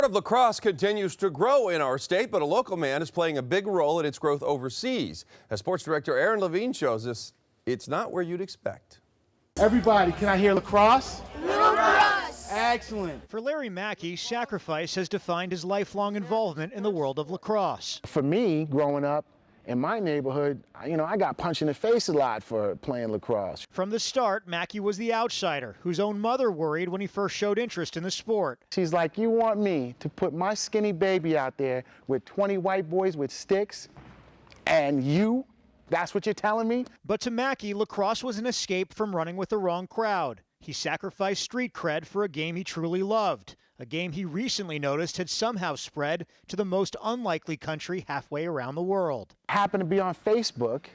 Of lacrosse continues to grow in our state, but a local man is playing a big role in its growth overseas. As sports director Aaron Levine shows us, it's not where you'd expect. Everybody, can I hear lacrosse? Lacrosse! Excellent. For Larry Mackey, sacrifice has defined his lifelong involvement in the world of lacrosse. For me, growing up in my neighborhood, I got punched in the face a lot for playing lacrosse. From the start, Mackey was the outsider, whose own mother worried when he first showed interest in the sport. She's like, you want me to put my skinny baby out there with 20 white boys with sticks, and you? That's what you're telling me? But to Mackey, lacrosse was an escape from running with the wrong crowd. He sacrificed street cred for a game he truly loved, a game he recently noticed had somehow spread to the most unlikely country halfway around the world. Happened to be on Facebook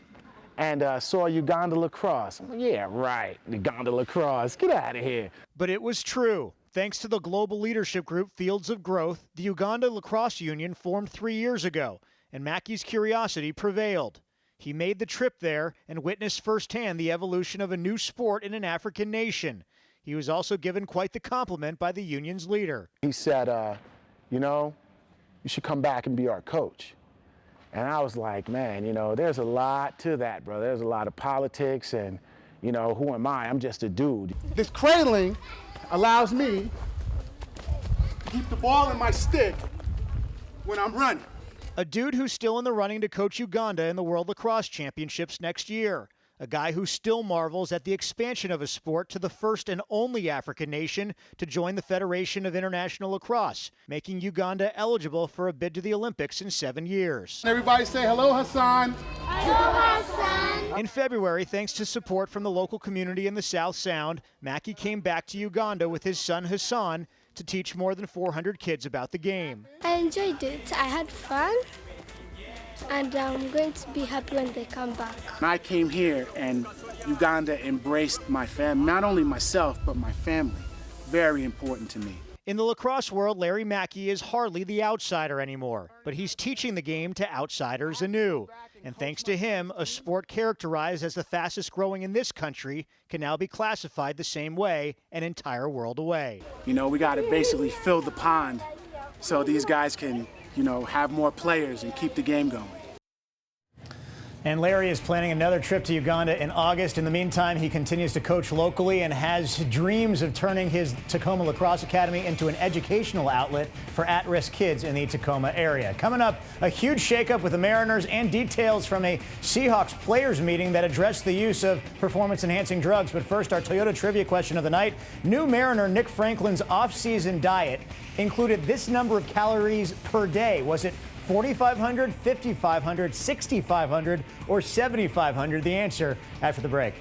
and saw Uganda lacrosse. I'm like, yeah, right, Uganda lacrosse, get out of here. But it was true. Thanks to the global leadership group Fields of Growth, the Uganda Lacrosse Union formed 3 years ago, and Mackey's curiosity prevailed. He made the trip there and witnessed firsthand the evolution of a new sport in an African nation. He was also given quite the compliment by the union's leader. He said, you should come back and be our coach. And I was like, man, there's a lot to that, brother. There's a lot of politics and, who am I? I'm just a dude. This cradling allows me to keep the ball in my stick when I'm running. A dude who's still in the running to coach Uganda in the World Lacrosse Championships next year. A guy who still marvels at the expansion of a sport to the first and only African nation to join the Federation of International Lacrosse, making Uganda eligible for a bid to the Olympics in 7 years. Everybody say hello, Hassan. Hello, Hassan. In February, thanks to support from the local community in the South Sound, Mackey came back to Uganda with his son Hassan to teach more than 400 kids about the game. I enjoyed it. I had fun, and I'm going to be happy when they come back. I came here and Uganda embraced my family, not only myself, but my family. Very important to me. In the lacrosse world, Larry Mackey is hardly the outsider anymore, but he's teaching the game to outsiders anew. And thanks to him, a sport characterized as the fastest growing in this country can now be classified the same way an entire world away. We got to basically fill the pond so these guys can, have more players and keep the game going. And Larry is planning another trip to Uganda in August. In the meantime, he continues to coach locally and has dreams of turning his Tacoma Lacrosse Academy into an educational outlet for at-risk kids in the Tacoma area. Coming up, a huge shakeup with the Mariners and details from a Seahawks players meeting that addressed the use of performance-enhancing drugs. But first, our Toyota trivia question of the night. New Mariner Nick Franklin's off-season diet included this number of calories per day. Was it 4,500, 5,500, 6,500, or 7,500? The answer after the break.